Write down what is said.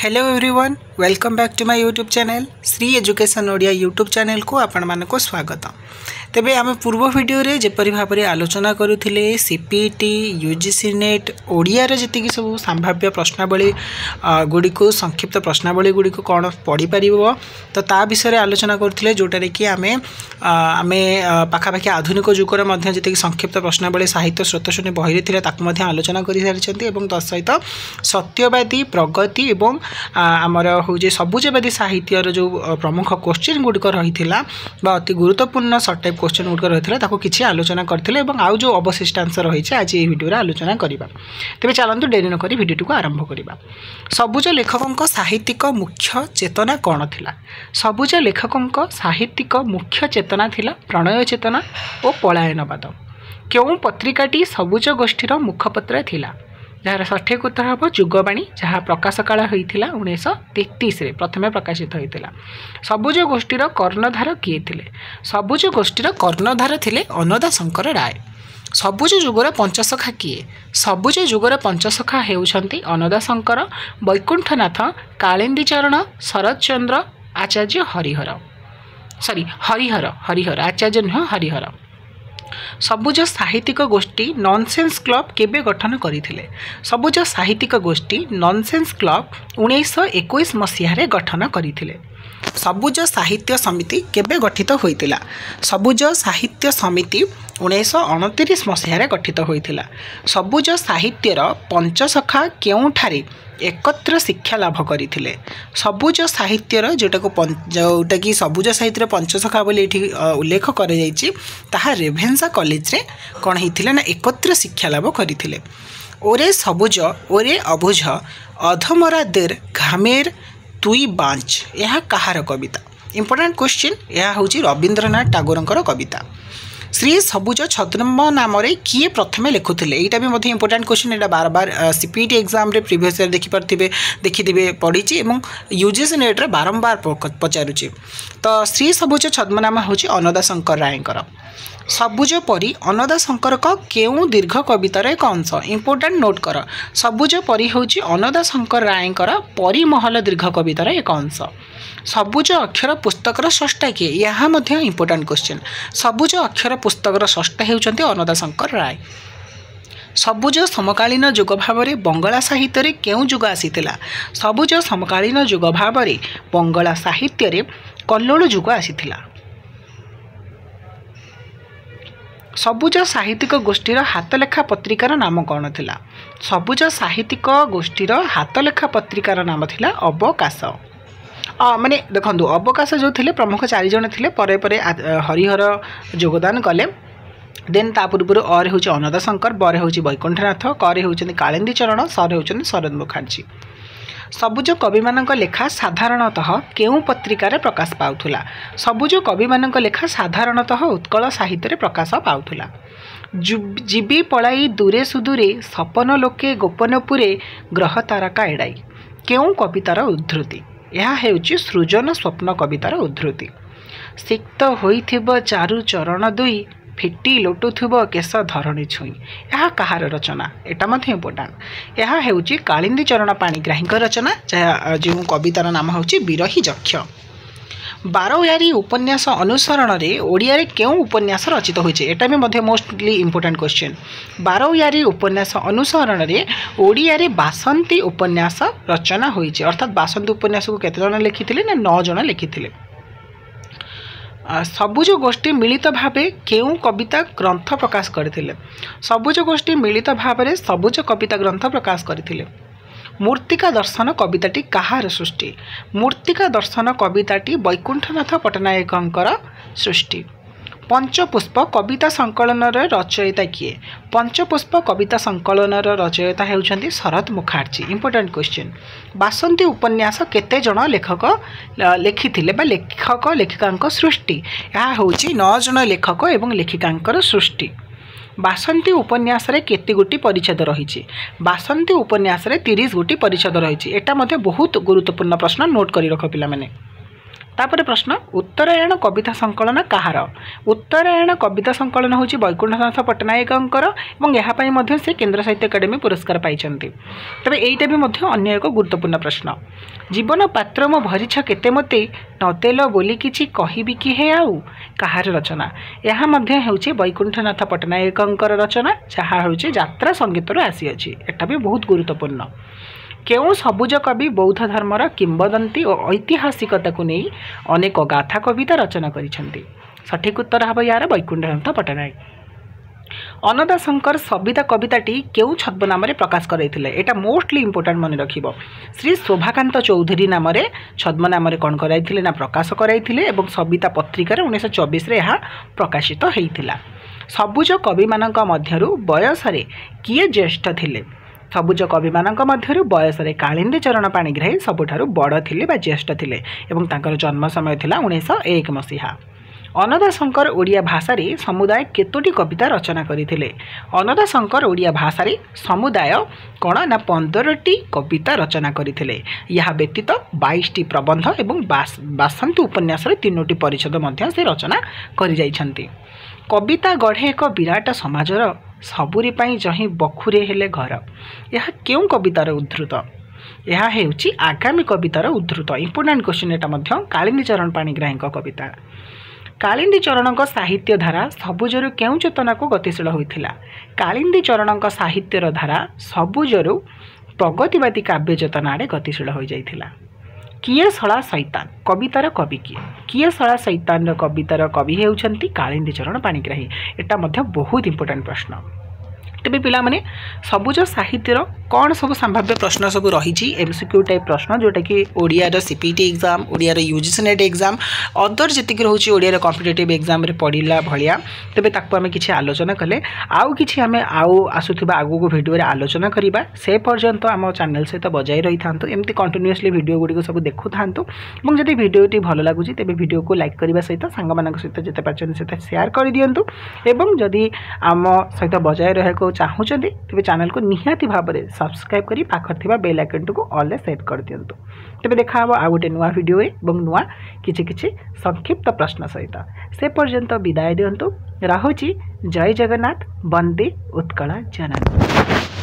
Hello everyone, welcome back to my YouTube channel Shri education Odia YouTube channel को आपण मानको स्वागत। तेबे आम पूर्व वीडियो रे जेपरि भाव में आलोचना करुथिले सीपीटी यूजीसी नेट ओडिया रे जति सब संभाव्य प्रश्नावली गुडी को संक्षिप्त प्रश्नावली गुडी को कौन पढ़ी पारिबो तो ता विषय आलोचना करुथिले जोटारे कि आमे पाखापाखि आधुनिक जुगर मध्य जति संक्षिप्त प्रश्नावली साहित्य स्रोतशून्य बही रे ताकु मध्य आलोचना करि सारिछन्ती एवं तत् सहित सत्यवादी प्रगति एवं आमर हूँ सबुजवादी साहित्यर जो प्रमुख क्वेश्चन गुड़िक रही अति गुरुत्वपूर्ण सर्ट टाइप क्वेश्चन गुड़िक रही है किसी आलोचना करते आउ जो अवशिष्टांश रही है आज ये वीडियो आलोचना करवा। तेज चलतु डेरी नक भिडियो को आरंभ करवा। सबुज लेखकों साहित्यिक मुख्य चेतना कौन थिला? सबुज लेखकों साहित्यिक मुख्य चेतना थिला प्रणय चेतना और पलायनवाद। क्यों पत्रिकाटी सबुज गोष्ठीर मुखपत्र थिला? जार सठिक उत्तर हम जुगवाणी जहाँ प्रकाश काल होता 1933 प्रथम प्रकाशित होता। सबुज गोष्ठीर कर्णधार किए थिले? सबुज गोष्ठीर कर्णधार थिले अन्नदा शंकर राय। सबुज जुगर पंचसखा किए? सबुज जुगर पंचसखा हेउछंती अन्नदा शंकर, वैकुंठनाथ, कालिंदी चरण, शरद चंद्र, आचार्य हरिहर हरिहर आचार्य नुह हरिहर। सबुज साहित्यिक गोष्ठी नॉनसेंस क्लब केबे गठन करथिले? सबुज साहित्यिक गोष्ठी नॉनसेंस क्लब 1921 मसीह रे गठन करथिले। सबुज साहित्य समिति केबे गठित होइतिला? सबुज साहित्य समिति 1929 मसीह रे गठित होइतिला। सबुज साहित्यर पंचसखा केउठारे एकत्र शिक्षा लाभ करथिले? सबुज साहित्यर जोटा कि सबुज साहित्य पंचसखा बोली उल्लेख कर ताहा रेभेन्सा कॉलेज रे कौन होता ना एकत्र शिक्षा लाभ करथिले। ओरे सबुज ओरे अबुझ अधमरा देर घामेर तुई बांच यह कहार कविता? इंपोर्टेंट क्वेश्चन यह हूँ रवींद्रनाथ टागोर कविता। श्री सबुज छद्म नाम किए प्रथमे लिखुले? यहाँ भी इंपोर्टेंट क्वेश्चन यहाँ बार बार सीपीटी एग्जाम रे प्रीवियस ईयर देखिथे पढ़ी यूजीसी नेट रे बारंबार पचारुचे। तो श्री सबुज छद्म नाम हूँ अन्नदा शंकर रायकर। सबुज परी अन्नदा शंकर केउ दीर्घ कवितार एक अंश? इंपोर्टेंट नोट कर, सबुज परी हूँ अन्नदा शंकर रायकर परिमहल दीर्घ कवितार एक अंश। सबुज अक्षर पुस्तकर स्रष्टा किए? यहाँ इंपोर्टेंट क्वेश्चन। सबुज अक्षर पुस्तकर स्रष्टा होउछन्ती अन्नदा शंकर राय। सबुज समकालीन जुग भाव में बंगला साहित्य रे केउ जुग आसीतिला? सबुज समकालीन जुग भाव में बंगला साहित्य रे कल्लोल जुग आसीतिला। सबुज साहित्यिक गोष्ठीर हाथलेखा पत्रिकार नाम कौन थिला? सबुज साहित्यिक गोष्ठीर हाथलेखा पत्रिकार नाम थिला अवकाश। माने देखो अवकाश जो थे प्रमुख 4 जन थे परे परे हरिहर योगदान कले। देन ता पूर्व अरे हूँ अन्नदा शंकर, बरे हूँ वैकुंठनाथ, करे हूँ कालिंदी चरण, सरे हूँ शरद मुखार्जी। सबुज कवि मान लेखा साधारणतः केउ पत्रिकार प्रकाश पाउथुला? सबुज कवि मान लेखा साधारणतः उत्कल साहित्य प्रकाश पाउथुला। जीवी पलाई दूरे सुदूरे सपन लोके गोपनपुरे ग्रह तारका एड़ाई केउ कवितार उद्धृति? यह हेउची सृजन स्वप्न कवितार उद्धृति। सिक्त होइथिब चारु चरण दुई फिटी लोटुथुब केश धरणी छुई यह कहार रचना? एटा मध्य इम्पोर्टेंट। यह हेउची कालिंदी चरण पाणिग्राही रचना जो कवितार नाम होची विरही जक्ष। बारोयारी उपन्यास अनुसरण रे ओडिया रे केउ उपन्यास रचित होइछे? एटा भी मोस्टली इम्पोर्टेंट क्वेश्चन। बारोयारी उपन्यास अनुसरण रे ओडिया रे बासंती उपन्यास रचना होइछे। अर्थात बासंती उपन्यास को केते जन लिखिथिले ना 9 जन लिखिथिले। सबुज गोष्ठी मिलित भावे केउ कविता ग्रंथ प्रकाश करथिले? सबुज गोष्ठी मिलित भावे सबुज कविता ग्रंथ प्रकाश करथिले। मूर्तिका दर्शन कविताटी कहार सृष्टि? मूर्तिका दर्शन कविताटी वैकुंठनाथ पट्टनायकंकर सृष्टि। पंचपुष्प कविता संकलन रचयिता किए? पंचपुष्प कविता संकलन रचयिता हेउछन्ती शरद मुखार्जी। Important question. बासंती उपन्यास केते जन लेखक लिखिथिले बा लेखक लेखिकांक सृष्टि? यह होउची 9 जन लेखक एवं लेखिकांकर सृष्टि। बासंती उपन्यास रे केते गोटी परिच्छेद रही? बासंती उपन्यास रे 30 गोटी परिच्छेद रही। एटा बहुत गुरुत्वपूर्ण प्रश्न, नोट करी रख पिला माने। तापर प्रश्न उत्तरायण कविता संकलन कहार उत्तरायण कविता संकलन हूँ वैकुंठनाथ पट्टनायकर और यहाँ से केन्द्र साहित्य एकाडेमी पुरस्कार पाई तेज यहीटा भी अन्य एक गुरुत्वपूर्ण प्रश्न जीवन पात्र मो भरीछ केते मते नतेल बोली किछि कहिबि कि हे आउ कहार रचना यहाँ हूँ वैकुंठनाथ पट्टनायकर रचना जहाँ हूँ यात्रा संगीत आसी अछि एटा भी बहुत गुरुत्वपूर्ण केउ सबुज कवि बौद्ध धर्मर किंबदंती और ऐतिहासिकता को नहीं अनेक गाथा कविता रचना करिसेंती सठिक उत्तर हम यार वैकुंठनाथ पट्टनायक अन्नदा शंकर सविता कविताटी केउ छद्मनाम प्रकाश करते एटा मोस्टली इंपोर्टेंट मन रखिबो श्री शोभाकांत चौधरी नाम छद्मनाम कौन कराइथिले ना प्रकाश कराइथिले एवं सविता पत्रिका 1924 रे यह प्रकाशित होइथिला सबुज कवि मानक मध्यरु बयस रे किए ज्येष्ठ थिले सबुज कवि मानक मध्यरु बयस रे कालिंदी चरण पाणिग्राही सबुठारु बड़ थिले बा ज्येष्ठ थिले एवं तांकर जन्म समय थिला 1901 मसीहा अन्नदा शंकर ओडिया भाषा रे समुदाय केतोटी कविता रचना करथिले अन्नदा शंकर ओडिया भाषा रे समुदाय कोन ना 15टी कविता रचना करथिले यह व्यतीत 22टी प्रबंध एवं 62 उपन्यास रे 3टी परिच्छेद मध्य से रचना करि जाइछंती कविता गढ़े एक विराट समाजर सबुरी पाई जही बखुरे हेले घर यह क्यों कवितार उद्धृत यह हेउची आगामी कवितार उद्धृत इंपोर्टेंट क्वेश्चन एटा मध्य कालिंदी चरण पाणिग्राही कविता कालिंदी चरण साहित्य धारा सबुजरु केउ चेतना को गतिशील होइथिला कालिंदी चरण साहित्यर धारा सबुजरु प्रगतिवादी काव्य चेतना आड़े गतिशील हो जाइथिला किए सला शैतान कवितार कवि किए सला शैतान कवितार कवि हेउछंती कालिंदी चरण पाणिग्राही एटा मध्य बहुत इंपोर्टेंट प्रश्न तेबे पिला माने सबुज साहित्यर कौन सब संभाव्य प्रश्न सब रही एमसीक्यू टाइप प्रश्न जोटा कि Odia CPT exam Odia UGC net exam other जीक रोचे ओडिया कॉम्पिटिटिव एग्जाम रे पढ़ला भाया तेबे ताकू आमे किछि आलोचना कले आउ किछि आमे आउ आसुथिबा आगु को वीडियो रे आलोचना करिबा से पर्यंत आम चैनल सहित बजाई रही थांतु एमती कंटिन्यूअसली वीडियो गुडी को सब देखु थांतु एवं जदि वीडियोटी भल लागुची तेबे वीडियो को लाइक करबा सहित सांग मानक सहित जते पाचन सहित शेयर कर दियंतु एवं जदि आम सहित बजाई रहे को चाहूचंदी तेबे चैनल को निहाती भाबरे सब्सक्राइब करी पाखर थिबा बेल आइकन को ऑल ले सेट कर दियंतु तेबे देखा हबो आ गोटे नुवा वीडियो एवं नुवा किछि किछि संक्षिप्त प्रश्न सहित से पर्यंत विदाय दियंतु राहुची जय जगन्नाथ वंदे उत्कल जननी।